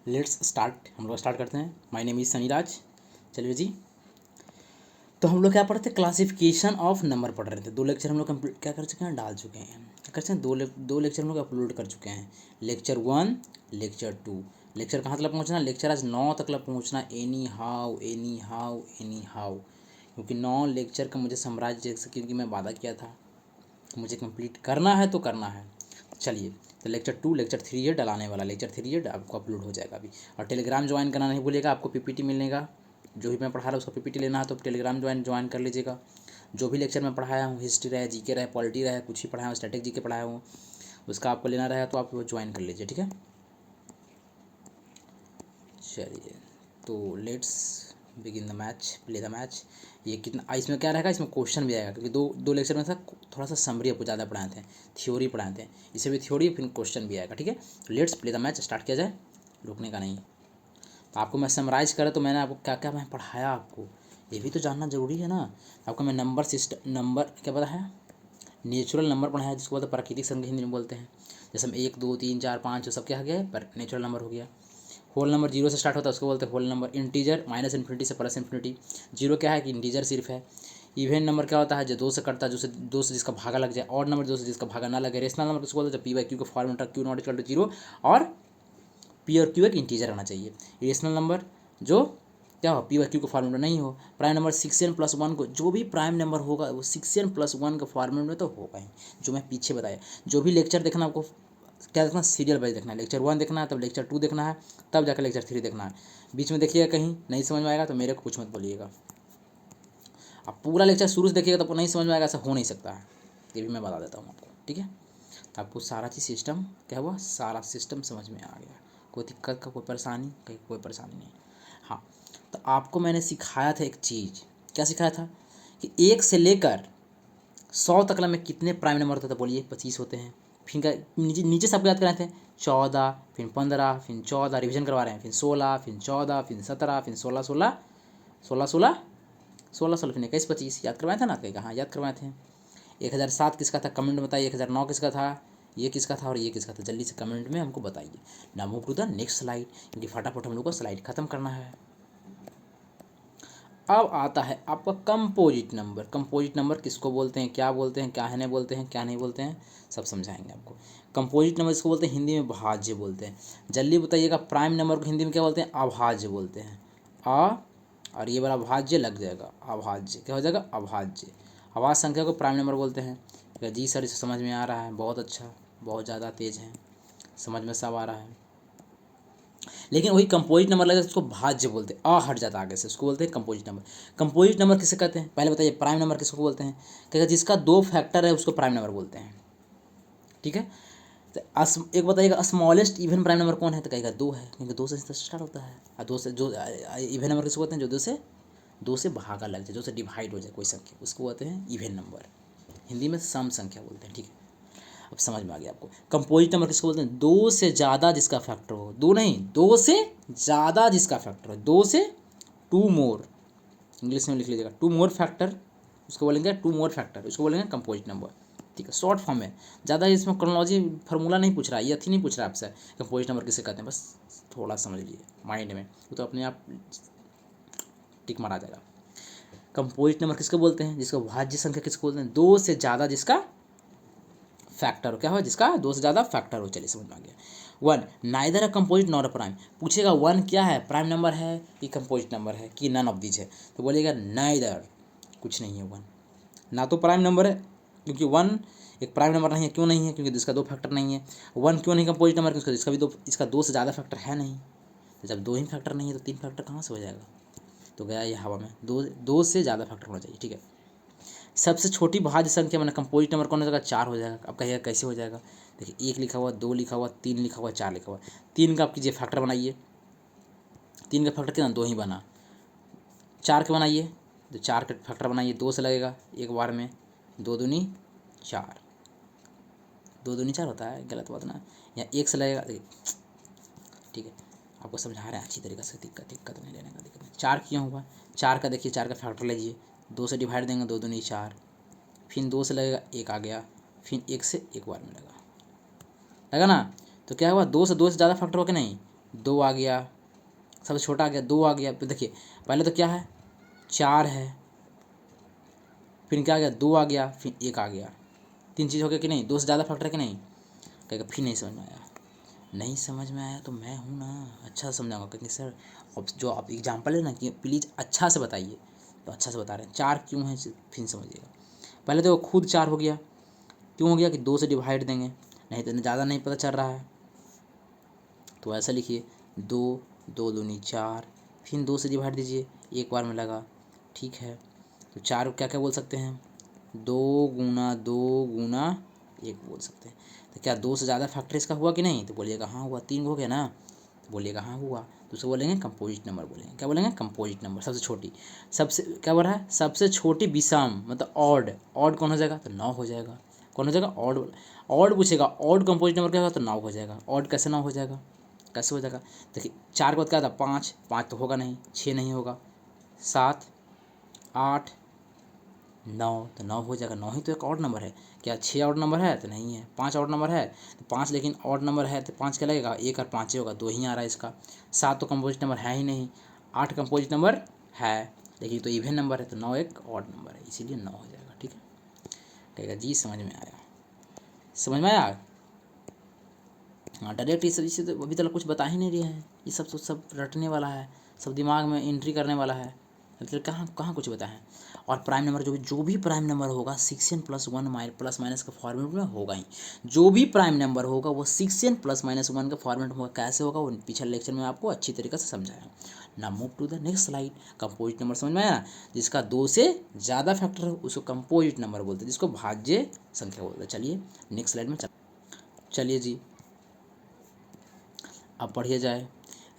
Let's start. हम लोग start करते हैं। My name is Sunnyraj. चलिए जी। तो हम लोग क्या पढ़ रहे थे, क्लासिफिकेशन ऑफ नंबर पढ़ रहे थे। 2 लेक्चर हम लोग कंप्लीट क्या कर चुके हैं, डाल चुके हैं। क्या कर चुके हैं, दो लेक्चर हम लोग अपलोड कर चुके हैं। Lecture 1, lecture 2। लेक्चर कहाँ तक पहुँचना, लेक्चर आज 9 तक पहुँचना। Any how any how any how, क्योंकि 9 लेक्चर का मुझे साम्राज्य, जैसे क्योंकि मैं वादा किया था मुझे कंप्लीट करना है तो करना है। चलिए, तो लेक्चर 2 लेक्चर 3 है डलाने वाला। लेक्चर 3 है आपको अपलोड हो जाएगा अभी। और टेलीग्राम ज्वाइन करना नहीं भूलिएगा, आपको पीपीटी मिलेगा। जो भी मैं पढ़ा रहा हूँ उसका पीपीटी लेना है तो टेलीग्राम ज्वाइन कर लीजिएगा। जो भी लेक्चर मैं पढ़ाया हूँ, हिस्ट्री रहे, जीके रहे, पॉलिटी रहे, कुछ भी पढ़ाया हूँ, स्टैटिक जीके पढ़ाया हूँ, उसका आपको लेना रहेगा तो आप वो ज्वाइन कर लीजिए, ठीक है। चलिए, तो let's begin the match, play the match. ये कितना इसमें क्या रहेगा, इसमें क्वेश्चन भी आएगा, क्योंकि दो लेक्चर में था थोड़ा सा समरी आपको ज़्यादा पढ़ाए थे, थ्योरी पढ़ाए थे। इसे भी थ्योरी फिर क्वेश्चन भी आएगा, ठीक है। Let's play the match, start किया जाए, रुकने का नहीं। तो आपको मैं समराइज़ करा तो मैंने आपको क्या क्या मैं पढ़ाया, आपको ये भी तो जानना ज़रूरी है ना। आपको मैं नंबर सिस्टम, नंबर क्या पता है, नेचुरल नंबर पढ़ाया जिसको बोलते हैं प्राकृतिक संख्या, हिंदी में बोलते हैं। जैसे हम 1 2 3 4 5 सब क्या हो गया, पर नेचुरल नंबर हो गया। होल नंबर 0 से स्टार्ट होता है उसको बोलते हैं whole number. Integer minus infinity से प्लस इन्फिनिटी। 0 क्या है कि इंटीजर सिर्फ है। इवन नंबर क्या होता है, जो 2 से कटता है, जो से 2 से जिसका भागा लग जाए। ऑड नंबर 2 से जिसका भागा ना लगे। रेशनल नंबर किसको बोलते हैं, पी बाई क्यू का formula, Q not equal to 0, और पी और क्यू एक इंटीजर रहना चाहिए। रेशनल नंबर जो क्या हो, पी बाई क्यू का फार्मूला नहीं हो। प्राइम नंबर 6n+1 को, जो भी प्राइम नंबर होगा वो 6n+1 का फार्मूला में तो होगा ही, जो मैं पीछे बताया। जो भी लेक्चर देखना आपको क्या देखना, सीरियल वाइज देखना है। लेक्चर 1 देखना है, तब लेक्चर 2 देखना है, तब जाकर लेक्चर 3 देखना है। बीच में देखिएगा कहीं नहीं समझ में आएगा तो मेरे को कुछ मत बोलिएगा। आप पूरा लेक्चर शुरू से देखिएगा तो आपको नहीं समझ में आएगा, ऐसा हो नहीं सकता है। ये भी मैं बता देता हूँ आपको, ठीक है। तो आपको सारा चीज़ सिस्टम क्या हुआ, सारा सिस्टम समझ में आ गया। कोई दिक्कत का कोई परेशानी, कहीं कोई परेशानी नहीं। हाँ, तो आपको मैंने सिखाया था एक चीज़। क्या सिखाया था कि 1 से लेकर 100 तक में कितने प्राइम नंबर होते थे, बोलिए 25 होते हैं। फिर नीचे नीचे सबको याद कराए थे, 14, फिर 15, फिर 14, रिवीजन करवा रहे हैं, फिर 16, फिर 14, फिर 17, फिर 16 16 16 16 16 16, फिर 21 25 याद करवाए थे ना, कहीं हाँ याद करवाए थे। 1007 किसका था, कमेंट में बताइए। 1009 किसका था, ये किसका था और ये किसका था, जल्दी से कमेंट में हमको बताइए। ना move to the next slide, क्योंकि फटाफट हम लोग को स्लाइड खत्म करना है। अब आता है आपका कंपोजिट नंबर। कंपोजिट नंबर किसको बोलते हैं, क्या बोलते हैं, क्या है बोलते हैं, क्या नहीं बोलते हैं, सब समझाएंगे आपको। कंपोजिट नंबर इसको बोलते हैं हिंदी में भाज्य बोलते हैं। जल्दी बताइएगा, प्राइम नंबर को हिंदी में क्या बोलते हैं, अभाज्य बोलते हैं। आ और ये वाला भाज्य लग जाएगा, अभाज्य क्या हो जाएगा, अभाज्य। अभाज्य संख्या को प्राइम नंबर बोलते हैं। जी सर, इसे समझ में आ रहा है, बहुत अच्छा, बहुत ज़्यादा तेज है, समझ में सब आ रहा है। लेकिन वही कंपोजिट नंबर लगेगा उसको भाज्य बोलते हैं, आ हट जाता है आगे से, उसको बोलते हैं कंपोजिट नंबर। कंपोजिट नंबर किसे कहते हैं, पहले बताइए। प्राइम नंबर किसको बोलते हैं, कहेगा जिसका 2 फैक्टर है उसको प्राइम नंबर बोलते हैं, ठीक है। तो एक बताइएगा स्मॉलेस्ट इवन प्राइम नंबर कौन है, तो कहेगा 2 है, क्योंकि 2 से स्टार्ट होता है। और 2 से जो इवन नंबर किसको बोलते हैं, जो 2 से भागा लग जाए, 2 से डिवाइड हो जाए कोई संख्या, उसको बोलते हैं इवन नंबर। हिंदी में सम संख्या बोलते हैं, ठीक है। अब समझ में आ गया आपको। कंपोजिट नंबर किसको बोलते हैं, 2 से ज़्यादा जिसका फैक्टर हो, 2 नहीं, 2 से ज़्यादा जिसका फैक्टर हो, 2 से 2 मोर, इंग्लिश में लिख लीजिएगा, 2 मोर फैक्टर, उसको बोलेंगे 2 मोर फैक्टर, उसको बोलेंगे कंपोजिट नंबर, ठीक है। शॉर्ट फॉर्म में, ज़्यादा इसमें क्रोनोलॉजी फार्मूला नहीं पूछ रहा है, ये अथी नहीं पूछ रहा है आपसे कंपोजिट नंबर किसे कहते हैं, बस थोड़ा समझ लीजिए माइंड में, वो तो अपने आप टिक मारा जाएगा। कंपोजिट नंबर किसको बोलते हैं, जिसको भाज्य संख्या किसको बोलते हैं, 2 से ज़्यादा जिसका फैक्टर हो, क्या हो, जिसका 2 से ज़्यादा फैक्टर हो। चलिए समझ में आ गया। 1 neither a composite not a prime, पूछेगा 1 क्या है, प्राइम नंबर है कि कंपोजिट नंबर है कि नन ऑफ दीज है, तो बोलेगा नाइदर, कुछ नहीं है 1, ना तो प्राइम नंबर है, क्योंकि 1 एक प्राइम नंबर नहीं है। क्यों नहीं है, क्योंकि इसका 2 फैक्टर नहीं है। 1 क्यों नहीं कंपोजिट नंबर, क्योंकि इसका भी 2, इसका 2 से ज़्यादा फैक्टर है नहीं। तो जब 2 ही फैक्टर नहीं है तो 3 फैक्टर कहाँ से हो जाएगा, तो गया ये हवा में। 2 से ज़्यादा फैक्टर होना चाहिए, ठीक है। सबसे छोटी भाज्य संख्या मैंने कंपोजिट नंबर कौन हो जाएगा, 4 हो जाएगा। अब कहिएगा कैसे हो जाएगा, देखिए 1 लिखा हुआ, 2 लिखा हुआ, 3 लिखा हुआ, 4 लिखा हुआ। 3 का आप कीजिए फैक्टर बनाइए, 3 का फैक्टर कितना, 2 ही बना। 4 के बनाइए तो 4 के फैक्टर बनाइए, 2 से लगेगा एक बार में, 2 दूनी 4, 2 दूनी 4 होता है, गलत बात ना। या 1 से लगेगा, ठीक है, आपको समझा रहे हैं अच्छी तरीके से, दिक्कत नहीं लेने का, दिक्कत नहीं। 4 क्यों हुआ, 4 का देखिए, 4 का फैक्टर लीजिए, 2 से डिवाइड देंगे, 2 दूनी 4, फिर 2 से लगेगा 1 आ गया, फिर 1 से एक बार में लगा ना, तो क्या हुआ, 2 से ज़्यादा फैक्टर हो कि नहीं, 2 आ गया, सबसे छोटा आ गया 2 आ गया। देखिए पहले तो क्या है 4 है, फिर क्या आ गया 2 आ गया, फिर 1 आ गया। 3 चीज़ हो गया कि नहीं, 2 से ज़्यादा फैक्टर है कि नहीं। कहेगा फिर नहीं समझ में आया। नहीं समझ में आया तो मैं हूँ ना, अच्छा से समझाऊंगा। क्योंकि सर अब जो आप एग्जाम्पल है ना कि प्लीज़ अच्छा से बताइए, तो अच्छा से बता रहे हैं। 4 क्यों है फिर समझिएगा। पहले तो खुद 4 हो गया, क्यों हो गया कि 2 से डिवाइड देंगे, नहीं तो ज़्यादा नहीं पता चल रहा है। तो ऐसा लिखिए 2, 2 दूनी 4, फिर 2 से डिवाइड दीजिए, एक बार में लगा, ठीक है। तो 4 क्या क्या बोल सकते हैं, 2 गुना 2 गुना 1 बोल सकते हैं। तो क्या 2 से ज़्यादा फैक्टर इसका हुआ कि नहीं, तो बोलिएगा हाँ हुआ। 3 हो गया ना, तो बोलिएगा हाँ हुआ। तो उसे बोलेंगे कंपोजिट नंबर बोलेंगे। क्या बोलेंगे, कंपोजिट नंबर। सबसे छोटी, सबसे क्या बोल रहा है, सबसे छोटी विषम मतलब ऑड। ऑड कौन हो जाएगा, तो 9 हो जाएगा। कौन हो जाएगा, ऑड। ऑड पूछेगा, ऑड कंपोजिट नंबर क्या होगा, तो 9 हो जाएगा। ऑड कैसे 9 हो जाएगा, कैसे हो जाएगा। देखिए 4 के बाद क्या था 5, 5 तो होगा नहीं, 6 नहीं होगा, 7, 8, 9, तो 9 हो जाएगा। 9 ही तो एक ऑड नंबर है। क्या 6 ऑड नंबर है, तो नहीं है। 5 ऑड नंबर है, तो 5 लेकिन ऑड नंबर है, तो 5 क्या लगेगा, 1 और 5 ही होगा, 2 ही आ रहा है इसका। 7 तो कंपोजिट नंबर है ही नहीं। 8 कंपोजिट नंबर है, लेकिन तो इवन नंबर है, तो 9 एक ऑड नंबर है, इसीलिए 9 हो जाएगा। ठीक है, कहेगा जी समझ में आया, समझ में आया। हाँ डायरेक्ट इसे तो अभी तक कुछ बता ही नहीं रहा है। ये सब तो सब रटने वाला है, सब दिमाग में एंट्री करने वाला है। मतलब कहाँ कहाँ कुछ बता है। और प्राइम नंबर जो भी प्राइम नंबर होगा 6n+1 प्लस माइनस का फॉर्मेट में होगा ही। जो भी प्राइम नंबर होगा वो 6n+-1 का फॉर्मेट में होगा। कैसे होगा वो पिछले लेक्चर में आपको अच्छी तरीके से समझाया। ना move to the next slide. Composite number समझ में आया, जिसका 2 से ज़्यादा फैक्टर हो उसको कंपोजिट नंबर बोलते हैं, जिसको भाज्य संख्या बोलते हैं। चलिए नेक्स्ट स्लाइड में चलिए जी, अब पढ़िए जाए।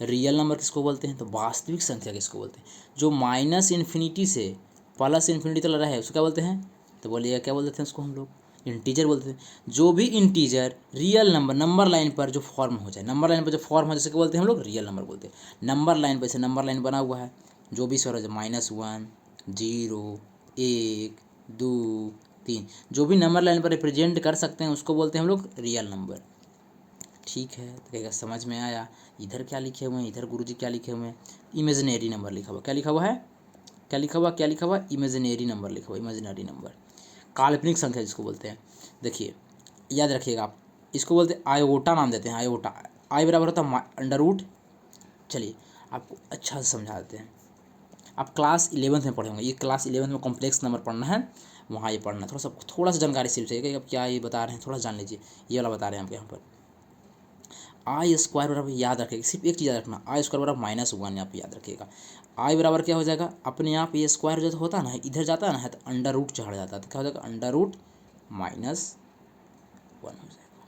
रियल नंबर किसको बोलते हैं, तो वास्तविक संख्या किसको बोलते हैं, जो माइनस इन्फिनिटी से प्लस इन्फिनिटी तक रहा है उसको क्या बोलते हैं, तो बोलिएगा क्या बोलते हैं उसको हम लोग इंटीजर बोलते हैं। जो भी integer real number number line पर जो फॉर्म हो जाए, नंबर लाइन पर जो फॉर्म हो जैसे क्या बोलते हैं हम लोग रियल नंबर बोलते हैं। नंबर लाइन पर, जैसे नंबर लाइन बना हुआ है, जो भी स्वर है -1, 0, 1, 2, 3, जो भी नंबर लाइन पर रिप्रेजेंट कर सकते हैं उसको बोलते हैं हम लोग रियल नंबर। ठीक है, तो कहेगा समझ में आया। इधर क्या लिखे हुए हैं, इधर गुरुजी क्या लिखे हुए हैं, इमेजिनरी नंबर लिखा हुआ। क्या लिखा हुआ है, क्या लिखा हुआ, क्या लिखा हुआ, इमेजिनरी नंबर लिखा हुआ, इमेजिनरी नंबर। काल्पनिक संख्या जिसको बोलते हैं। देखिए याद रखिएगा आप, इसको बोलते हैं आयोटा, नाम देते हैं आयोटा। आई बराबर होता है अंडर रूट। चलिए आपको अच्छा से समझा देते हैं। आप क्लास 11th में पढ़े होंगे, ये क्लास 11th में कॉम्प्लेक्स नंबर पढ़ना है, वहाँ ये पढ़ना है। थोड़ा सा जानकारी सिर्फ चाहिए कि अब क्या ये बता रहे हैं, थोड़ा जान लीजिए। ये वाला बता रहे हैं आपके यहाँ पर I² बराबर, याद रखिएगा सिर्फ एक चीज़ याद रखना, I² बराबर -1 यहाँ पे याद रखिएगा। I बराबर क्या हो जाएगा, अपने आप ये स्क्वायर जो होता है ना इधर जाता है ना, तो अंडर रूट चढ़ जाता है, तो क्या हो जाएगा अंडर रूट -1 हो जाएगा।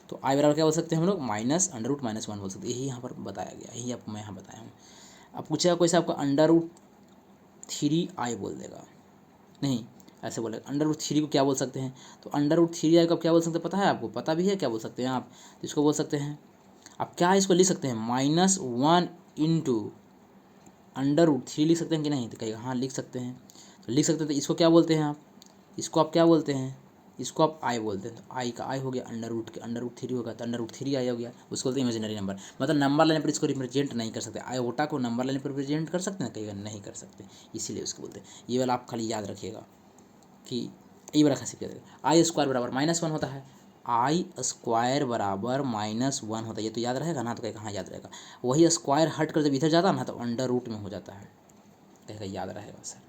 तो I बराबर क्या बोल सकते हैं हम लोग, -√-1 बोल सकते हैं। यही यहाँ पर बताया गया, यही आपको मैं यहाँ बताया हूँ। अब पूछेगा कोई सा आपको अंडर रूट 3I बोल देगा, नहीं ऐसे बोलेगा। अंडर रूट 3 को क्या बोल सकते हैं, तो अंडर रूट 3I को क्या बोल सकते हैं, पता है आपको, पता भी है क्या बोल सकते हैं आप, इसको बोल सकते हैं आप क्या इसको लिख सकते हैं -1 इंटू अंडर रूट 3 लिख सकते हैं कि नहीं, तो कहेगा हाँ लिख सकते हैं। तो लिख सकते हैं, तो इसको क्या बोलते हैं आप, इसको आप क्या बोलते हैं, इसको आप आई बोलते हैं। तो आई का आई हो गया, अंडर रूट 3 होगा तो अंडर रूट 3I हो गया, उसको बोलते हैं इमेजिनरी नंबर। मतलब नंबर लाइन पर इसको रिप्रेजेंट नहीं कर सकते, आयोटा को नंबर लाइन पर रिप्रेजेंट कर सकते हैं, कहेगा नहीं कर सकते, इसीलिए उसको बोलते हैं। ये वाला आप खाली याद रखिएगा कि ये बड़ा खासी क्या I² बराबर -1 होता है, I² बराबर -1 होता है। ये तो याद रहेगा ना, तो कहेगा हाँ याद रहेगा। वही स्क्वायर हट कर जब इधर जाता है ना तो अंडर रूट में हो जाता है, कहेगा याद रहेगा सर।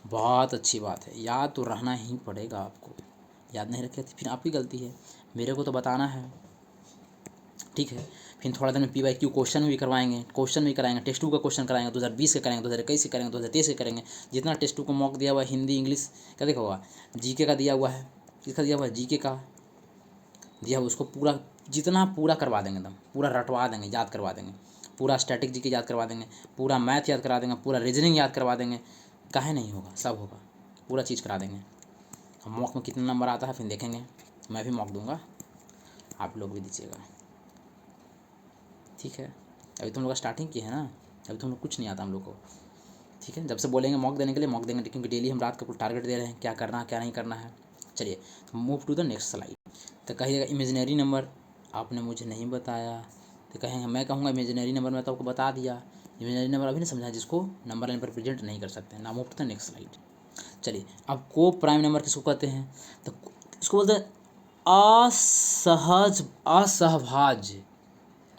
बहुत अच्छी बात है, याद तो रहना ही पड़ेगा आपको। याद नहीं रखे तो फिर आपकी गलती है, मेरे को तो बताना है। ठीक है, फिर थोड़ा दिन में PYQ क्वेश्चन भी करवाएंगे, क्वेश्चन भी कराएंगे, टेस्ट 2 का क्वेश्चन कराएंगे, 2020 के करेंगे, 2021 के करेंगे, 2023 के करेंगे। जितना टेस्ट 2 को मॉक दिया हुआ है, हिंदी इंग्लिश क्या देखा हुआ, GK का दिया हुआ है, किसका दिया हुआ है, GK का दिया हुआ, उसको पूरा जितना पूरा करवा देंगे, एकदम पूरा रटवा देंगे, याद करवा देंगे। पूरा स्टैटिक GK याद करवा देंगे, पूरा मैथ याद करा देंगे, पूरा रीजनिंग याद करवा देंगे। काहे नहीं होगा, सब होगा, पूरा चीज़ करा देंगे। हम मॉक में कितना नंबर आता है फिर देखेंगे, मैं भी मॉक दूंगा, आप लोग भी दीजिएगा। ठीक है, अभी तुम लोग स्टार्टिंग की है ना, अभी तुम लोग कुछ नहीं आता हम लोग को। ठीक है, जब से बोलेंगे मॉक देने के लिए मॉक देंगे, क्योंकि डेली हम रात को टारगेट दे रहे हैं क्या करना है क्या नहीं करना है। चलिए move to the next slide. तो कहिएगा इमेजिनरी नंबर आपने मुझे नहीं बताया। तो कहेंगे, मैं कहूँगा इमेजिनरी नंबर में तो आपको बता दिया, इमेजिनरी नंबर अभी नहीं समझा, जिसको नंबर लाइन पर प्रेजेंट नहीं कर सकते। Now move to the next slide. चलिए, अब को प्राइम नंबर किसको कहते हैं? तो इसको बोलते हैं असहज असहभाज्य।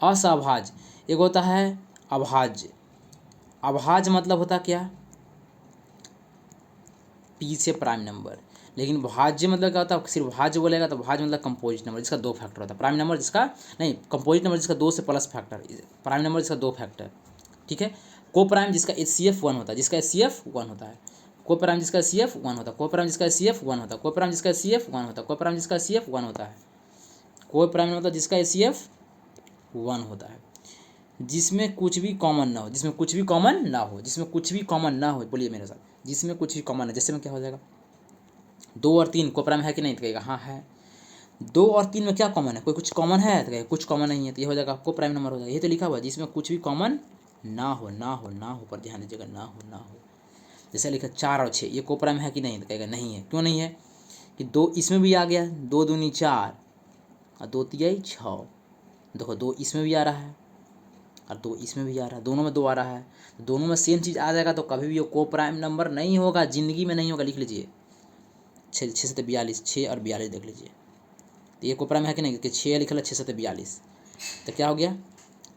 असहभाज्य एक होता है अभाज्य। अभाज्य मतलब होता क्या? पी से प्राइम नंबर। लेकिन भाज्य मतलब क्या होता है? सिर्फ भाज्य बोलेगा तो भाज्य मतलब कंपोजिट नंबर जिसका 2 फैक्टर होता है। प्राइम नंबर जिसका नहीं, कंपोजिट नंबर जिसका 2 से प्लस फैक्टर, प्राइम नंबर जिसका 2 फैक्टर। ठीक है। को प्राइम जिसका HCF 1 होता है, जिसका HCF 1 होता है। को प्राइम जिसका HCF 1 होता है। को प्राइम जिसका HCF 1 होता है। को प्राइम जिसका HCF 1 होता है। को प्राइम जिसका HCF 1 होता है। कोई प्राइम मतलब जिसका HCF 1 होता है, जिसमें कुछ भी कॉमन ना हो। जिसमें कुछ भी कॉमन ना हो। जिसमें कुछ भी कॉमन ना हो। बोलिए मेरे साथ, जिसमें कुछ भी कॉमन है। जैसे में क्या हो जाएगा? 2 और 3 कोपरा में है कि नहीं? तो कहेगा हाँ है। 2 और 3 में क्या कॉमन है? कोई कुछ कॉमन है? तो कहेगा कुछ कॉमन नहीं है। तो ये हो जाएगा आपको प्राइम नंबर हो जाएगा। ये तो लिखा हुआ है जिसमें कुछ भी कॉमन ना हो। ना हो, ना हो पर ध्यान दीजिएगा, ना हो, ना हो। जैसे लिखा 4 और 6, ये कोपरा में है कि नहीं? तो कहेगा नहीं है। क्यों नहीं है? कि 2 इसमें भी आ गया, 2 दूनी 4 और 2 तिहाई 6। देखो 2 इसमें भी आ रहा है और 2 इसमें भी आ रहा है, दोनों में 2 आ रहा है। तो दोनों में सेम चीज़ आ जाएगा तो कभी भी ये को प्राइम नंबर नहीं होगा, ज़िंदगी में नहीं होगा। लिख लीजिए 6 6 से 42, 6 और 42 देख लीजिए। तो ये को प्राइम है कि नहीं? कि 6 लिखा है, 6 से 42। तो क्या हो गया?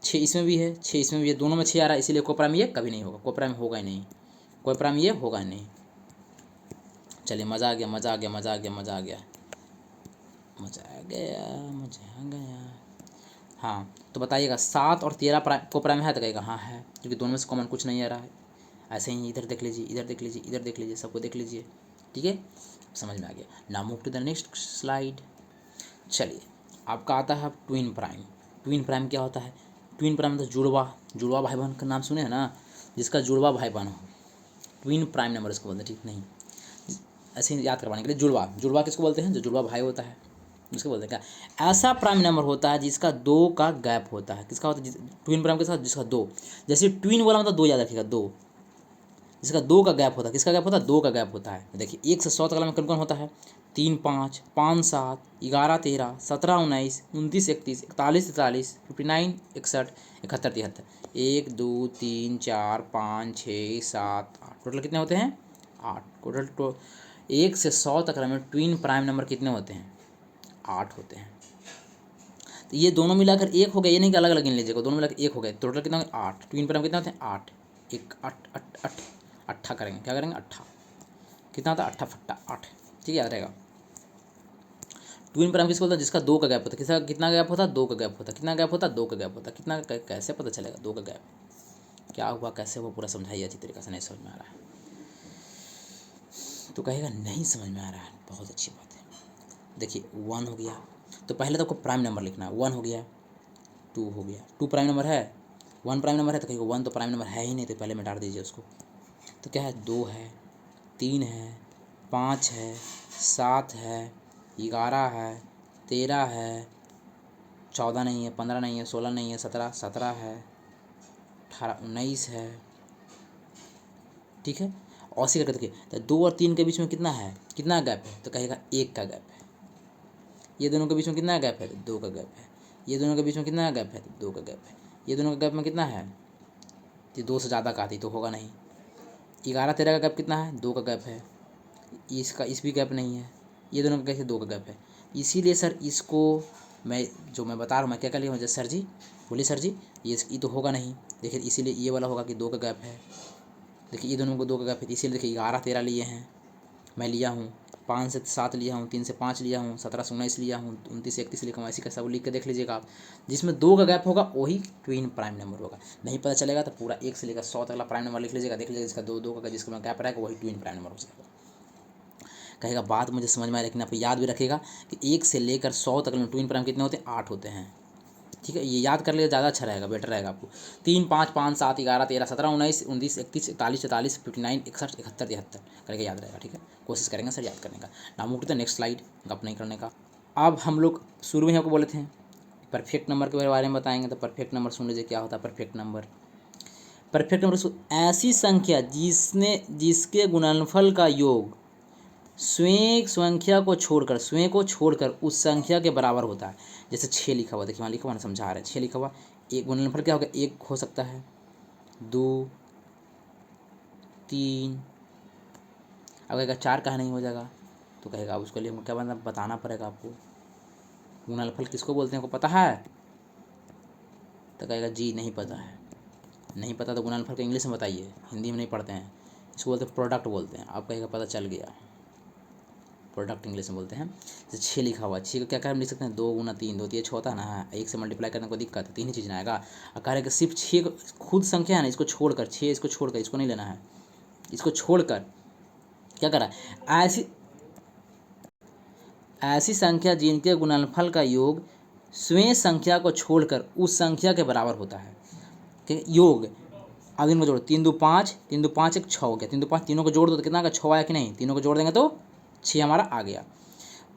6 इसमें भी है, 6 इसमें भी है, दोनों में 6 आ रहा है, इसीलिए को प्राइम ये कभी नहीं होगा। को प्राइम होगा ही नहीं, को प्राइम ये होगा ही नहीं। चलिए, मज़ा आ गया, मज़ा आ गया, मज़ा आ गया, मज़ा आ गया, मज़ा आ गया, मज़ा आ गया। हाँ, तो बताइएगा 7 और 13 को प्राइम है? तो कहेगा हाँ है, क्योंकि दोनों में से कॉमन कुछ नहीं आ रहा है। ऐसे ही इधर देख लीजिए, इधर देख लीजिए, इधर देख लीजिए, सबको देख लीजिए। ठीक है, समझ में आ गया। Now move to the next slide. चलिए, आपका आता है ट्विन प्राइम। ट्विन प्राइम क्या होता है? ट्विन प्राइम मतलब जुड़वा। जुड़वा भाई बहन का नाम सुने हैं ना, जिसका जुड़वा भाई बहन हो, ट्विन प्राइम नंबर इसको बोलते हैं। ठीक नहीं, ऐसे ही याद करवाने के लिए, जुड़वा। जुड़वा किसको बोलते हैं? जो जुड़वा भाई होता है उसको बोलते हैं क्या? ऐसा प्राइम नंबर होता है जिसका 2 का गैप होता है। किसका होता है? ट्विन प्राइम के साथ जिसका 2, जैसे ट्विन वाला मतलब 2 याद रखिएगा, 2 जिसका 2 का गैप होता है। किसका गैप होता है? 2 का गैप होता है। देखिए 1 से 100 तक में कौन कौन होता है? 3 5, 5 7, 11 13, 17 19, 29 31, 41 43, 59 61, 71 73, 1 2 3 4 5 6 7 8, टोटल कितने होते हैं? 8 टोटल। 1 से 100 तक में ट्विन प्राइम नंबर कितने होते हैं? 8 होते हैं। तो ये दोनों मिलाकर 1 हो गया, ये नहीं कि अलग अलग गिन लीजिएगा, दोनों मिलाकर 1 हो गए। टोटल कितना हो गया? 8। ट्विन प्राइम कितने होते हैं? 8। 1 8 8 8, 8 करेंगे, क्या करेंगे? 8 कितना होता है? 8 फट्टा 8। ठीक है, याद रहेगा। ट्विन प्राइम किसको बोलता है? जिसका 2 का गैप होता है। किसका कितना गैप होता है? 2 का गैप होता है। कितना गैप होता है? 2 का गैप होता है। कितना कैसे पता चलेगा 2 का गैप? क्या हुआ, कैसे हुआ, पूरा समझाइए अच्छी तरीके से। नहीं समझ में आ रहा है तो कहेगा नहीं समझ में आ रहा है, बहुत अच्छी बात है। देखिए 1 हो गया, तो पहले तो आपको प्राइम नंबर लिखना है। 1 हो गया, 2 हो गया। 2 प्राइम नंबर है, 1 प्राइम नंबर है, तो कहेगा 1 तो प्राइम नंबर है ही नहीं, तो पहले मिटा दीजिए उसको। तो क्या है? 2 है, 3 है, 5 है, 7 है, 11 है, 13 है, 14 नहीं है, 15 नहीं है, 16 नहीं है, 17 है, 18 19 है। ठीक है, और सी करके देखिए। तो 2 और 3 के बीच में कितना है? कितना गैप है? तो कहेगा 1 का गैप है। ये दोनों के बीच में कितना गैप है? 2 का गैप है। ये दोनों के बीच में कितना गैप है? 2 का गैप है। ये दोनों के गैप में कितना है? ये 2 से ज़्यादा का आती तो होगा नहीं। 11 13 का गैप कितना है? 2 का गैप है। इसका इस भी गैप नहीं है। ये दोनों का कैसे? 2 का गैप है। इसीलिए सर इसको मैं बता रहा हूँ, मैं क्या कर लिया हूँ सर जी, बोलिए सर जी, ये तो होगा नहीं। देखिए इसीलिए ये वाला होगा कि 2 का गैप है। देखिए ये दोनों को 2 का गैप है, इसीलिए देखिए 11 13 लिए हैं, मैं लिया हूँ, 5 से 7 लिया हूँ, 3 से 5 लिया हूँ, 17 से 19 लिया हूँ, 29 से 31 लिखा हूँ। ऐसी का सब लिख के देख लीजिएगा आप। जिसमें 2 का गैप होगा वही ट्विन प्राइम नंबर होगा। नहीं पता चलेगा तो पूरा 1 से लेकर 100 तक वाला प्राइम नंबर लिख लीजिएगा, देख लीजिएगा जिसका 2 का जिसका गैप रहेगा वही ट्विन प्राइम नंबर हो जाएगा। कहेगा बात मुझे समझ में आए, लेकिन आप याद भी रखेगा कि 1 से लेकर 100 तक में ट्विन प्राइम कितने होते हैं? 8 होते हैं। ठीक है, ये याद कर लिया, ज़्यादा अच्छा रहेगा, बेटर रहेगा आपको। 3 5 5 7 11 13 17 19 29 31 41 44 59 61 71 73 करके याद रहेगा। ठीक है, कोशिश करेंगे सर याद करने का। Now move to the next slide, गप नहीं करने का। अब हम लोग शुरू में आपको बोले थे परफेक्ट नंबर के बारे में बताएंगे, तो परफेक्ट नंबर सुन लीजिए क्या होता है परफेक्ट नंबर। परफेक्ट नंबर ऐसी संख्या जिसके गुणनफल का योग स्वयं संख्या को छोड़कर, स्वयं को छोड़कर उस संख्या के बराबर होता है। जैसे 6 लिखा हुआ, देखिए वहाँ लिखा हुआ ना, समझा रहे हैं। 6 लिखा हुआ, एक गुणनफल क्या होगा, 1 हो सकता है, 2, 3। अब कहेगा 4 कहाँ नहीं हो जाएगा, तो कहेगा उसके लिए हमको क्या बताना पड़ेगा आपको। गुणनफल किसको बोलते हैं, को पता है, तो कहेगा जी नहीं पता है। नहीं पता तो गुणनफल को इंग्लिश में बताइए, हिंदी में नहीं पढ़ते हैं। इसको बोलते हैं प्रोडक्ट बोलते हैं। आप कहेगा पता चल गया, प्रोडक्ट इंग्लिश में बोलते हैं। जैसे 6 लिखा हुआ, 6 का क्या क्या हम लिख सकते हैं, 2 गुना 3, 2 3 6 होता है ना, 1 से मल्टीप्लाई करने को दिक्कत है, 3 ही चीज़ ना आएगा। और कह रहे कि सिर्फ 6 खुद संख्या है ना, इसको छोड़कर 6, इसको छोड़कर, इसको नहीं लेना है, इसको छोड़कर क्या करा, ऐसी ऐसी संख्या जिनके गुणनफल का योग स्वयं संख्या को छोड़कर उस संख्या के बराबर होता है। ठीक है, योग। अब इनको जोड़ो, 3 2 5, 3 2 5 1 6 हो गया, 3 2 5 तीनों को जोड़ दो तो कितना का 6 आया कि नहीं, तीनों को जोड़ देंगे तो 6 हमारा आ गया।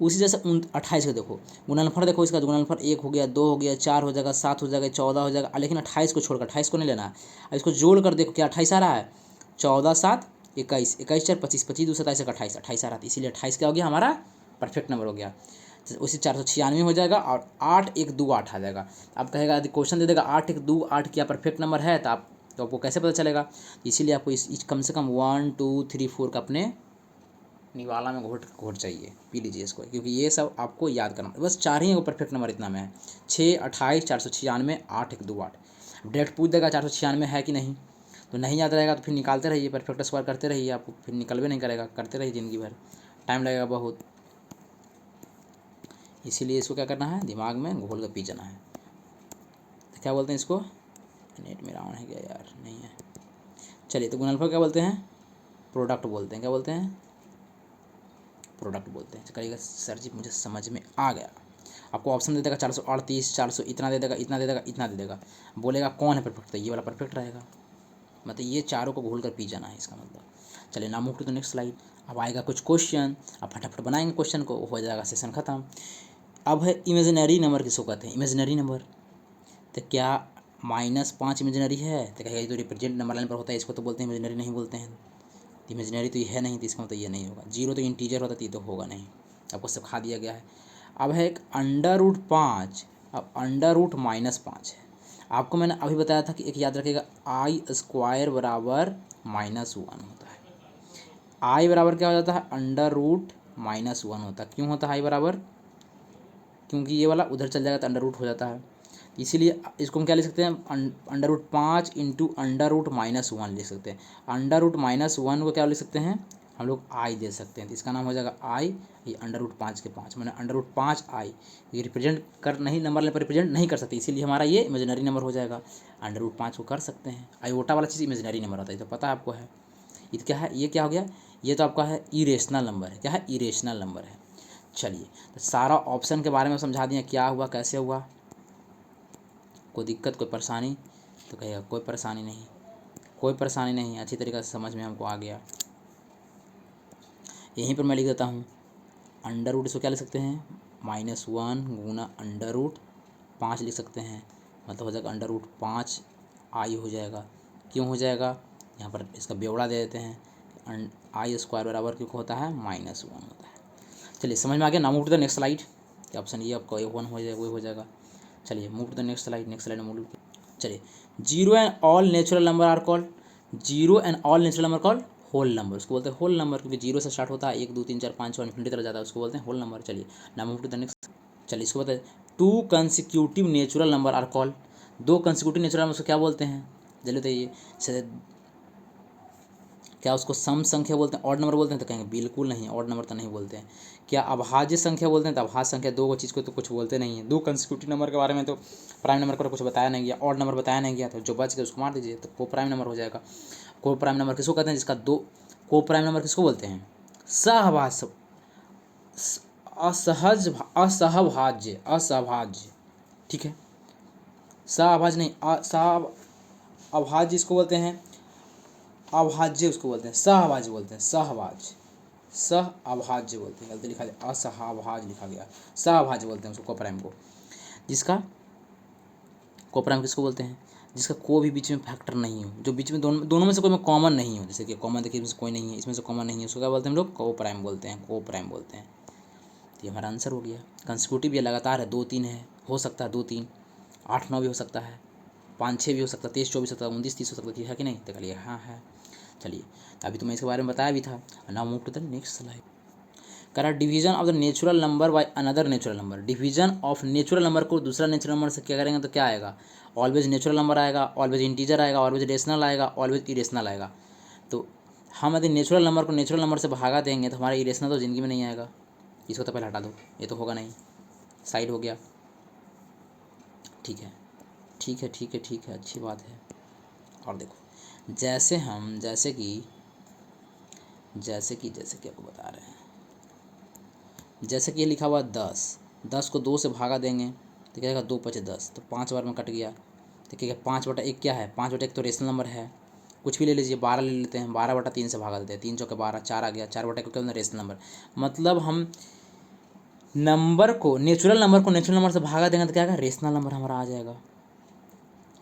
उसी जैसे 28 का देखो गुणनफल, देखो इसका गुणनफल 1 हो गया, 2 हो गया, 4 हो जाएगा, 7 हो जाएगा, 14 हो जाएगा, लेकिन 28 को छोड़कर, 28 को नहीं लेना है। अब इसको जोड़ कर देखो क्या 28 आ रहा है, 14 7 21, 21 4 25, 25 2 27 28, 28 आ रहा है, इसीलिए 28 क्या हो गया हमारा परफेक्ट नंबर हो गया। उसी 496 हो जाएगा, और 8 1 2 8 आ जाएगा। अब कहेगा यदि क्वेश्चन दे देगा 8 1 2 8 क्या परफेक्ट नंबर है, तो आपको कैसे पता चलेगा। इसीलिए आपको इस कम से कम 1 2 3 4 का अपने निवाला में घोट चाहिए, पी लीजिए इसको, क्योंकि ये सब आपको याद करना, बस 4 ही परफेक्ट नंबर इतना में है, 6 28 496 8 1 2 8। डायरेक्ट पूछ देगा 496 है कि नहीं, तो नहीं याद रहेगा तो फिर निकालते रहिए, परफेक्ट स्क्वायर करते रहिए, आपको फिर निकलवे नहीं करेगा, करते रहिए ज़िंदगी भर, टाइम लगेगा बहुत। इसीलिए इसको क्या करना है, दिमाग में घोल कर पी जाना है। तो क्या बोलते हैं इसको, नेट मेरा ऑन है क्या यार, नहीं है। चलिए, तो गुणनफल क्या बोलते हैं, प्रोडक्ट बोलते हैं। क्या बोलते हैं, प्रोडक्ट बोलते हैं। करिएगा सर जी मुझे समझ में आ गया। आपको ऑप्शन दे देगा 438 400, इतना दे देगा, इतना दे देगा, इतना दे देगा, बोलेगा कौन है परफेक्ट, तो ये वाला परफेक्ट रहेगा। मतलब ये चारों को घोल कर पी जाना है इसका मतलब। चलिए ना, move to the next slide. अब आएगा कुछ क्वेश्चन, अब फटाफट बनाएंगे क्वेश्चन को, हो जाएगा सेशन खत्म। अब है इमेजिनरी नंबर, किसको कहते हैं, इमेजिनरी नंबर। तो क्या -5 इमेजिनरी है, तो कहेगा ये तो रिप्रेजेंट नंबर लाइन पर होता है, इसको तो बोलते हैं इमेजिनरी, नहीं बोलते हैं। इमेजिनरी तो ये है नहीं, तो इसका मतलब ये नहीं होगा। 0 तो इंटीजर होता है, तो ये तो होगा नहीं, आपको सिखा दिया गया है। अब है एक √5, अब √-5 है। आपको मैंने अभी बताया था कि एक याद रखिएगा, I² बराबर -1 होता है। I बराबर क्या हो जाता है, √-1 होता है। क्यों होता है I बराबर, क्योंकि ये वाला उधर चल जाएगा तो अंडर रूट हो जाता है। इसीलिए इसको हम क्या लिख सकते हैं, √5 इंटू √-1 लिख सकते हैं। √-1 को क्या लिख सकते हैं हम लोग, आई दे सकते हैं, तो इसका नाम हो जाएगा आई। ये √5 के 5 मैंने √5i, ये रिप्रेजेंट कर नहीं, नंबर लेने पर रिप्रेजेंट नहीं कर सकते, इसीलिए हमारा ये इमेजिनरी नंबर हो जाएगा। √5 को कर सकते हैं, आयोटा वाला चीज़ इमेजिनरी नंबर होता है, तो पता है आपको है। ये क्या है, ये क्या हो गया, ये तो आपका है इरेशनल नंबर है। क्या है, इरेशनल नंबर है। चलिए, तो सारा ऑप्शन के बारे में समझा दिया, क्या हुआ कैसे हुआ, कोई दिक्कत कोई परेशानी, तो कहेगा कोई परेशानी नहीं, कोई परेशानी नहीं, अच्छी तरीके से समझ में हमको आ गया। यहीं पर मैं लिख देता हूँ, अंडर रूट इसको क्या लिख सकते हैं, -1 गुना √5 लिख सकते हैं, मतलब हो जाएगा √5i हो जाएगा। क्यों हो जाएगा, यहाँ पर इसका ब्यौरा दे देते हैं, I² बराबर क्यों होता है, -1 होता है। चलिए समझ में आ गया। Now move to the next slide. Option ये आपका A1 हो जाएगा, वो हो जाएगा। चलिए move to the next slide, next slide move. चलिए, 0 and all natural number are called, 0 and all natural number called whole number, उसको बोलते हैं होल नंबर, क्योंकि 0 से स्टार्ट होता है, 1 2 3 4 5 6 इन्फिनिटी तक जाता है, उसको बोलते हैं होल नंबर। चलिए now move to the next. चलिए इसको बताए, 2 consecutive natural number are called, 2 consecutive natural number उसको क्या बोलते हैं, चलिए बताइए। क्या उसको सम संख्या बोलते हैं, ऑड नंबर बोलते हैं, तो कहेंगे बिल्कुल नहीं, ऑड नंबर तो नहीं बोलते हैं। क्या अभाज्य संख्या बोलते हैं, तो अभाज्य संख्या, दो चीज़ को तो कुछ बोलते नहीं है। 2 कंसिक्यूटिव नंबर के बारे में तो प्राइम नंबर को कुछ बताया नहीं गया, ऑड नंबर बताया नहीं गया, तो जो बच गया उसको मार दीजिए, तो को प्राइम नंबर हो जाएगा। को प्राइम नंबर किसको कहते हैं, जिसका दो, को प्राइम नंबर किसको बोलते हैं, सहभाज्य, असहभाज्य, असहभाज्य, ठीक है, सहभाज्य नहीं, अभाज्य इसको बोलते हैं, अभाज्य उसको बोलते हैं, सहभाज्य बोलते हैं, सहभाज्य, सहअभाज्य बोलते हैं, गलती लिखा गया, असहभाज्य लिखा गया, सहभाज्य बोलते हैं उसको, कोप्राइम को। जिसका कोप्राइम किसको बोलते हैं, जिसका कोई भी बीच में फैक्टर नहीं हो, जो बीच में दोनों में से कोई में कॉमन नहीं हो। जैसे कि कॉमन देखिए इसमें से कोई नहीं है, इसमें से कॉमन नहीं है, उसको क्या बोलते हैं हम लोग? को प्राइम बोलते हैं, को प्राइम बोलते हैं। तो ये हमारा आंसर हो गया। कंसेक्यूटिव ये लगातार है, 2 3 है, हो सकता है 2 3, 8 9 भी हो सकता है, 5 6 भी हो सकता है, 23 24 हो सकता है, 29 30 हो सकता है कि नहीं? तो चलिए हाँ है। चलिए अभी तो मैं इसके बारे में बताया भी था। Now move to the next slide. करा division of the natural number by another natural number. Division of natural number को दूसरा नेचुरल नंबर से क्या करेंगे तो क्या आएगा? ऑलवेज नेचुरल नंबर आएगा, ऑलवेज इंटीजर आएगा, ऑलवेज रेशनल आएगा, ऑलवेज इरेशनल आएगा। तो हम यदि नेचुरल नंबर को नेचुरल नंबर से भागा देंगे तो हमारा इरेशनल तो ज़िंदगी में नहीं आएगा। इसको तो पहले हटा दो, ये तो होगा नहीं, साइड हो गया। ठीक है ठीक है ठीक है ठीक है, अच्छी बात है। और देखो जैसे कि आपको बता रहे हैं, जैसे कि ये लिखा हुआ 10 को 2 से भागा देंगे तो क्या आएगा? 2 5 10, तो 5 बार में कट गया। तो क्या 5/1 क्या है? 5/1 तो रेशनल नंबर है, कुछ भी ले लीजिए, 12 ले लेते हैं, 12/3 से भागा देते हैं, 3 चौके 12, 4 आ गया, 4/1 क्या होता है? Rational number. मतलब हम नेचुरल नंबर को नेचुरल नंबर से भागा देंगे तो क्या आएगा? रेशनल नंबर हमारा आ जाएगा।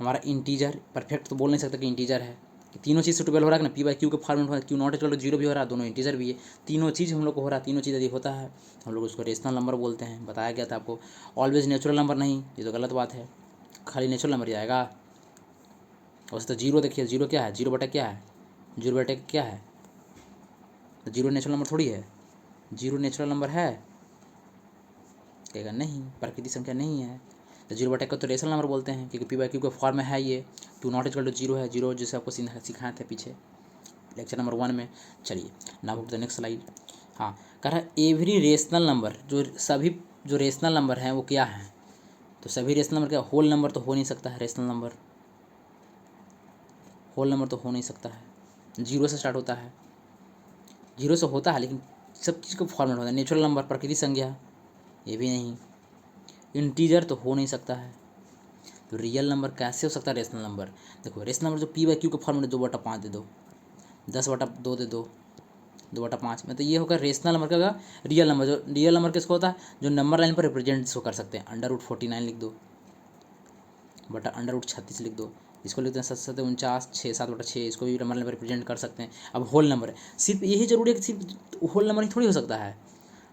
हमारा इंटीजर परफेक्ट तो बोल नहीं सकते कि इंटीजर है, कि तीनों चीज़ से 12 हो रहा है ना, P/Q के फॉर्मेट में Q नॉट इक्वल टू 0 भी हो रहा है, दोनों इंटीजर भी है, तीनों चीज़ हम लोग को हो रहा है। तीनों चीज़ यदि होता है हम लोग उसको रेशनल नंबर बोलते हैं, बताया गया था आपको। ऑलवेज नेचुरल नंबर नहीं, ये तो गलत बात है, खाली नेचुरल नंबर ही आएगा। वैसे तो 0 देखिए, 0 क्या है? 0/क्या है? 0/क्या है? तो 0 नेचुरल नंबर थोड़ी है, 0 नेचुरल नंबर है? कहेगा नहीं, प्राकृतिक संख्या नहीं है। तो 0/1 को तो रेशनल नंबर बोलते हैं, क्योंकि P/Q के फॉर्म में है ये। Q नॉट इक्वल टू 0 है, 0 जैसे आपको सिखाए थे पीछे लेक्चर नंबर 1 में। चलिए now to the next slide. हाँ, कह रहा है एवरी रेशनल नंबर, जो रेशनल नंबर हैं वो क्या हैं? तो सभी रेशनल नंबर क्या? होल नंबर तो हो नहीं सकता है, रेशनल नंबर होल नंबर तो हो नहीं सकता है, 0 से स्टार्ट होता है, 0 से होता है लेकिन सब चीज़ का फॉर्मेट होता है। नेचुरल नंबर प्राकृतिक संख्या ये भी नहीं, इंटीजर तो हो नहीं सकता है। तो रियल नंबर कैसे हो सकता है? रेशनल नंबर देखो, रेशनल नंबर जो P/Q के फॉर्मेट 2/5 दे दो, 10/2 दे दो, 2/5 में, तो ये होगा रेशनल नंबर। क्या होगा? Real number. जो रियल नंबर किसको होता है? जो नंबर लाइन पर रिप्रेजेंट इसको कर सकते हैं। √49 लिख दो, बटा √36 लिख दो, इसको लिखते हैं 7 7 49, 6 7/6, इसको भी नंबर लाइन पर रिप्रेजेंट कर सकते हैं। अब होल नंबर है, सिर्फ यही जरूरी है कि सिर्फ होल नंबर ही थोड़ी हो सकता है,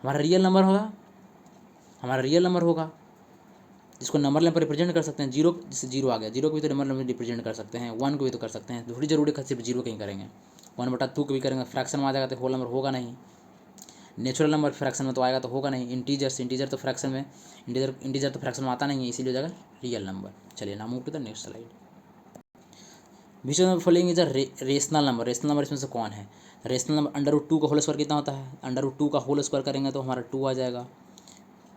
हमारा रियल नंबर होगा जिसको नंबर लाइन पर रिप्रेजेंट कर सकते हैं। 0 जैसे 0 आ गया, 0 को भी तो नंबर लाइन पर रिप्रेजेंट कर सकते हैं, 1 को भी तो कर सकते हैं, थोड़ी जरूरी है सिर्फ 0 कहीं करेंगे। 1/2 को भी करेंगे, फ्रैक्शन में आ जाएगा तो होल नंबर होगा नहीं। नेचुरल नंबर फ्रैक्शन में तो आएगा तो होगा नहीं। इंटीजर तो फ्रैक्शन में, इंटीजर तो फ्रैक्शन में आता नहीं है, इसीलिए हो जाएगा रियल नंबर। चलिए now move to the next slide. Which of the following is a rational number? Rational number इसमें से कौन है? रेशनल नंबर √2 का होल स्क्वायर कितना होता है? √2 का होल स्क्वायर करेंगे तो हमारा 2 आ जाएगा।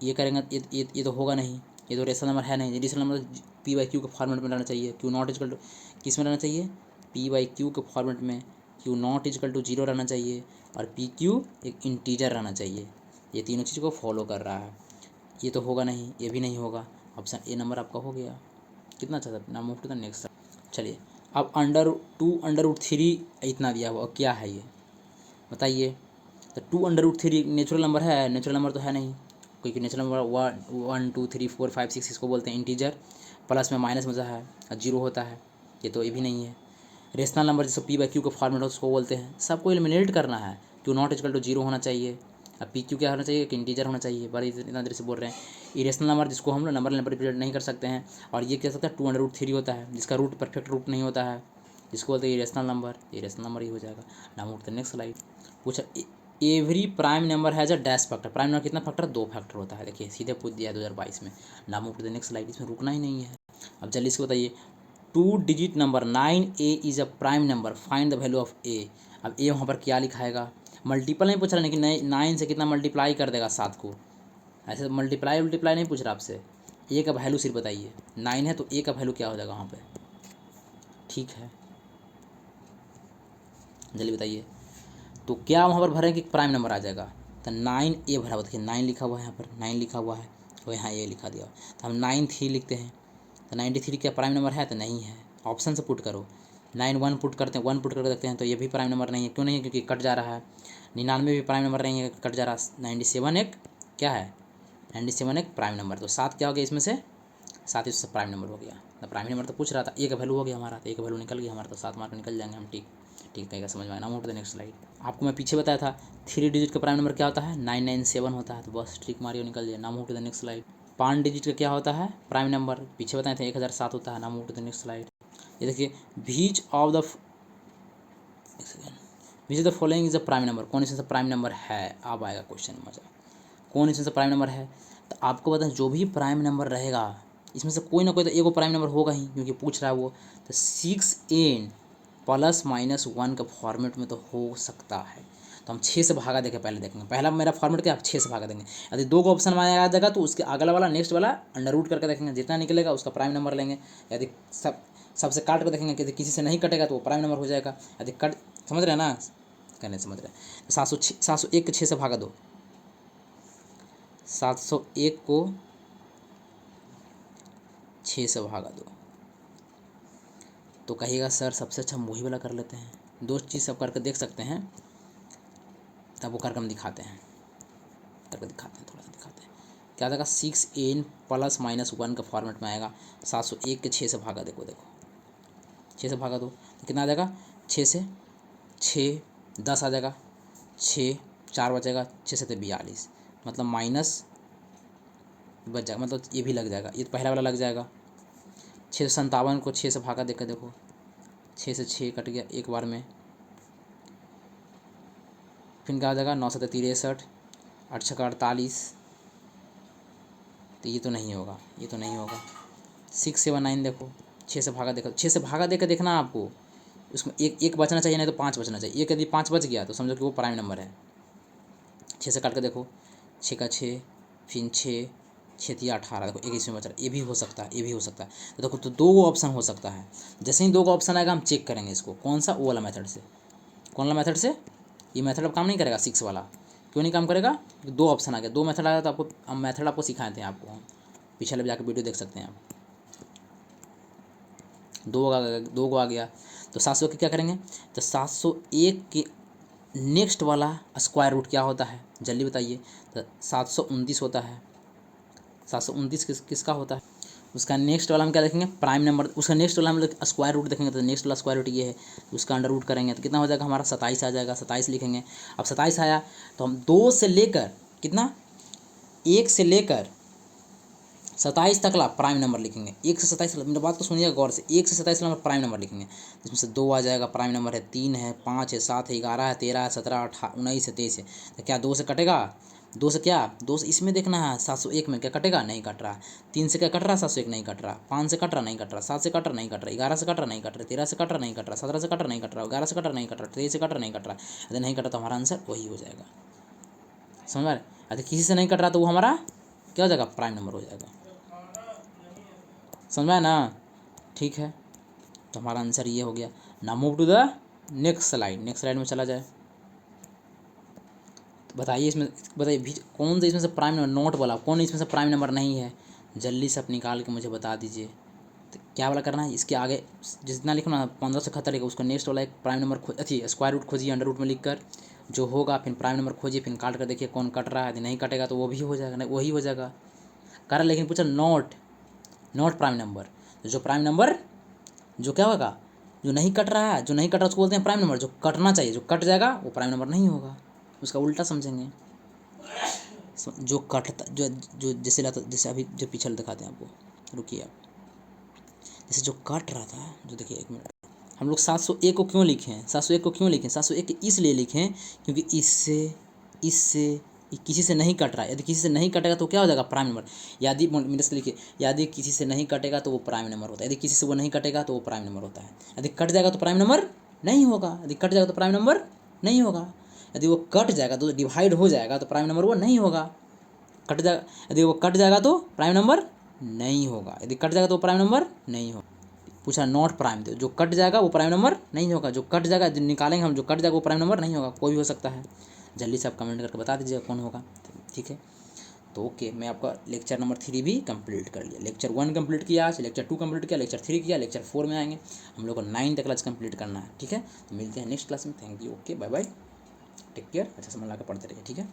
ये करेंगे ये तो होगा नहीं, ये तो रेशनल नंबर है नहीं। रेशनल नंबर P/Q के फॉर्मेट में रहना चाहिए। Q नॉट इक्वल टू किस में रहना चाहिए? P/Q के फॉर्मेट में Q नॉट इक्वल टू 0 रहना चाहिए और PQ एक इंटीजर रहना चाहिए। ये तीनों चीज़ को फॉलो कर रहा है। ये तो होगा नहीं, ये भी नहीं होगा। ऑप्शन ए नंबर आपका हो गया। कितना अच्छा था ना। Move to the next. चलिए अब √2 √3 इतना दिया हुआ, क्या है ये बताइए? तो 2 √3 नेचुरल नंबर है? नेचुरल नंबर तो है नहीं, क्योंकि नेचुरल नंबर 1 2 3 4 5 6 इसको बोलते हैं इंटीजर, प्लस में माइनस में है और 0 होता है, ये तो ये भी नहीं है। रेशनल नंबर जिसको P/Q का फॉर्मेट हो उसको बोलते हैं। सबको एलिमिनेट करना है। Q नॉट इक्वल टू 0 होना चाहिए, अब PQ क्या होना चाहिए? कि इंटीजर होना चाहिए। बड़े इतना देर से बोल रहे हैं। इरेशनल नंबर जिसको हम लोग नंबर लाइन पर रिप्रेजेंट नहीं कर सकते हैं, और ये कह सकते हैं 2 √3 होता है, जिसका रूट परफेक्ट रूट नहीं होता है, जिसको बोलते हैं इरेशनल नंबर ही हो जाएगा। Now move to the next slide. पूछा every prime number has a dash factor. Prime number कितना फैक्टर? 2 फैक्टर होता है। देखिए सीधे पूछ दिया 2022 में। Now move to the next slide. इसमें रुकना ही नहीं है। अब जल्दी से बताइए 2 digit number 9A is a prime number, find the value of A। अब A वहाँ पर क्या लिखाएगा? मल्टीपल नहीं पूछ रहा, लेकिन 9 से कितना मल्टीप्लाई कर देगा 7 को, ऐसे मल्टीप्लाई नहीं पूछ रहा आपसे। A का वैल्यू सिर्फ बताइए। 9 है तो A का वैल्यू क्या हो जाएगा वहाँ पे? ठीक है जल्दी बताइए। तो क्या वहाँ पर भरें कि प्राइम नंबर आ जाएगा? तो 9A भरा हुआ, देखिए 9 लिखा हुआ है, यहाँ पर 9 लिखा हुआ है और यहाँ A लिखा दिया। तो हम 93 लिखते हैं। तो 93 क्या प्राइम नंबर है? तो नहीं है। ऑप्शन से पुट करो। 91 पुट करते हैं, 1 पुट कर देखते हैं, तो ये भी प्राइम नंबर नहीं है। क्यों नहीं है? क्योंकि कट जा रहा है। 99 भी प्राइम नंबर नहीं है, कट जा रहा है। 97 एक क्या है? 97 एक प्राइम नंबर। तो 7 क्या हो गया इसमें से? 7 इससे प्राइम नंबर हो गया। तो प्राइम नंबर तो पूछ रहा था, ए का वैल्यू हो गया हमारा, तो ए का वैल्यू निकल गया हमारा, तो 7 मार्क निकल जाएंगे हम। ठीक ठीक तरीके समझ में आया ना। Move to the next slide. आपको मैं पीछे बताया था 3 डिजिट का प्राइम नंबर क्या होता है, 997 होता है, तो बस ट्रिक मारियो निकल जाए। ना move to the next slide. 5 digit का क्या होता है प्राइम नंबर, पीछे बताए थे 1007 होता है। Now move to the next slide. ये देखिए बीच of the which the following is a prime number, कौन इसमें से प्राइम नंबर है। अब आएगा क्वेश्चन मजा, कौन इसमें से प्राइम नंबर है। तो आपको बताएं जो भी प्राइम नंबर रहेगा इसमें से कोई ना कोई तो एक प्राइम नंबर होगा ही, क्योंकि पूछ रहा है वो। तो 6n +-1 का फॉर्मेट में तो हो सकता है। तो हम 6 से भागा देके पहले देखेंगे। पहला मेरा फॉर्मेट क्या, 6 से भागा देंगे। यदि 2 का ऑप्शन में आ जाएगा तो उसके अगला वाला नेक्स्ट वाला अंडर रूट करके देखेंगे, जितना निकलेगा उसका प्राइम नंबर लेंगे। यदि सबसे काट कर देखेंगे, यदि किसी से नहीं कटेगा तो वो प्राइम नंबर हो जाएगा। यदि कट, समझ रहे हैं ना, कहने समझ रहे हैं। 701 को 6 से भागा दो, 701 को 6 से भागा दो, तो कहिएगा सर सबसे अच्छा हम वही वाला कर लेते हैं। 2 चीज़ सब करके देख सकते हैं, तब वो करके हम दिखाते हैं, करके दिखाते हैं, थोड़ा सा दिखाते हैं। क्या आएगा, 6n +-1 का फॉर्मेट में आएगा। 701 के 6 से भागा, देखो 6 से भागा दो तो कितना आ जाएगा, 6 से 6 10 आ जाएगा, 6 4 बचेगा, 6 से 42, मतलब माइनस बच जाएगा, मतलब ये भी लग जाएगा, ये पहला वाला लग जाएगा। 657 को 6 से भागा देकर देखो, 6 से 6 कट गया एक बार में, फिर क्या आ जाएगा, 9 7 63, 8 6 48, तो ये तो नहीं होगा, ये तो नहीं होगा। 679 देखो, 6 से भागा देखो, 6 से भागा देकर देखना आपको, उसमें एक बचना चाहिए, नहीं तो 5 बचना चाहिए। एक यदि 5 बच गया तो समझो कि वो प्राइम नंबर है। 6 से काट कर देखो, 6 का 6, फिर 6 6 18, देखो एक इसमें बच रहा है, ये भी हो सकता है, ये भी हो सकता है। तो देखो तो 2 ऑप्शन हो सकता है। जैसे ही 2 का ऑप्शन आएगा हम चेक करेंगे इसको, कौन सा, वो वाला मेथड से। कौन वाला मेथड से, ये मेथड अब काम नहीं करेगा 6 वाला। क्यों नहीं काम करेगा, 2 ऑप्शन आ गया, 2 मेथड आया, तो आपको हम मेथड आपको सिखाए थे, आपको हम पिछले जाकर वीडियो देख सकते हैं आप। 2 को आ गया तो 700 के क्या करेंगे, तो 701 के नेक्स्ट वाला स्क्वायर रूट क्या होता है, जल्दी बताइए। तो 729 होता है। 729 किसका होता है, उसका नेक्स्ट वाला हम क्या देखेंगे, प्राइम नंबर। उसका नेक्स्ट वाला हम लोग स्क्वायर रूट देखेंगे, तो नेक्स्ट वाला स्क्वायर रूट ये है, उसका अंडर रूट करेंगे तो कितना हो जाएगा हमारा, 27 आ जाएगा। 27 लिखेंगे। अब 27 आया तो हम 2 से लेकर कितना, 1 से लेकर 27 तक ला प्राइम नंबर लिखेंगे। 1 से 27, मेरी बात को सुनिएगा गौर से, 1 से 27 नंबर प्राइम नंबर लिखेंगे। जिसमें से 2 आ जाएगा, प्राइम नंबर है, 3 है, 5 है, 7 है, 11 है, 13 है, 17 18 19 है, 23 है। तो क्या 2 से कटेगा, 2 से क्या, 2 से इसमें देखना है, 701 में क्या कटेगा, नहीं कट रहा। 3 से क्या कट रहा, 701 नहीं कट रहा। 5 से कट रहा, नहीं कट रहा। 7 से कट रहा, नहीं कट रहा। 11 से कट रहा, नहीं कट रहा। 13 से कट रहा, नहीं कट रहा। 17 से कट रहा, नहीं कट रहा। 11 से कट रहा, नहीं कट रहा। 23 से कट रहा, नहीं कट रहा। यदि नहीं कटा तो हमारा आंसर वही हो जाएगा। समझ में, यदि किसी से नहीं कट रहा तो वो हमारा क्या हो जाएगा, प्राइम नंबर हो जाएगा। समझ में आया ना, ठीक है। तो हमारा आंसर ये हो गया। ना move to the next slide. Next slide में चला जाए, तो बताइए इसमें, बताइए कौन सा इसमें से प्राइम नंबर, नोट वाला कौन इसमें से प्राइम नंबर नहीं है, जल्दी से आप निकाल के मुझे बता दीजिए। तो क्या वाला करना है, इसके आगे जितना लिखना 15 से 71 लिखा, उसका नेक्स्ट वाला एक प्राइम नंबर अच्छी स्क्वायर रूट खोजिए, अंडर रूट में लिख कर जो होगा, फिर प्राइम नंबर खोजिए, फिर काट कर देखिए कौन कट रहा है। यदि नहीं कटेगा तो वो भी हो जाएगा, नहीं वही हो जाएगा। कर लेकिन पूछा नोट प्राइम नंबर, तो जो प्राइम नंबर जो क्या होगा, जो नहीं कट रहा है, जो नहीं कट रहा उसको बोलते हैं प्राइम नंबर। जो कटना चाहिए, जो कट जाएगा वो प्राइम नंबर नहीं होगा, उसका उल्टा समझेंगे। जो कटता, जो जैसे अभी जो पिछले दिखाते हैं आपको, रुकिए आप, जैसे जो कट रहा था, जो देखिए 1 मिनट, हम लोग 701 को क्यों लिखे हैं, 701 को क्यों लिखें, 701 इसलिए लिखें क्योंकि इससे किसी से नहीं कट रहा है। यदि किसी से नहीं कटेगा तो क्या हो जाएगा, प्राइम नंबर। यदि मेरे से लिखिए, यदि किसी से नहीं कटेगा तो वो प्राइम नंबर होता है। यदि किसी से वो नहीं कटेगा तो वो प्राइम नंबर होता है। यदि कट जाएगा तो प्राइम नंबर नहीं होगा। यदि कट जाएगा तो प्राइम नंबर नहीं होगा। यदि वो कट जाएगा तो डिवाइड हो जाएगा तो प्राइम नंबर वो नहीं होगा। कट जाएगा, यदि वो कट जाएगा तो प्राइम नंबर नहीं होगा। यदि कट जाएगा तो प्राइम नंबर नहीं होगा। पूछा नॉट प्राइम, तो जो कट जाएगा वो प्राइम नंबर नहीं होगा। जो कट जाएगा, जो निकालेंगे हम, जो कट जाएगा वो प्राइम नंबर नहीं होगा। कोई भी हो सकता है, जल्दी से आप कमेंट करके बता दीजिएगा कौन होगा, ठीक है। तो ओके, मैं आपका लेक्चर नंबर 3 भी कंप्लीट कर लिया। लेक्चर 1 कंप्लीट किया आज, लेक्चर 2 कंप्लीट किया, लेक्चर 3 किया, लेक्चर 4 में आएंगे। हम लोग को 9th क्लास कंप्लीट करना है, ठीक है। तो मिलते हैं नेक्स्ट क्लास में। Thank you, okay, bye bye, take care, अच्छा से मन लगा पढ़ते रहिए, ठीक है।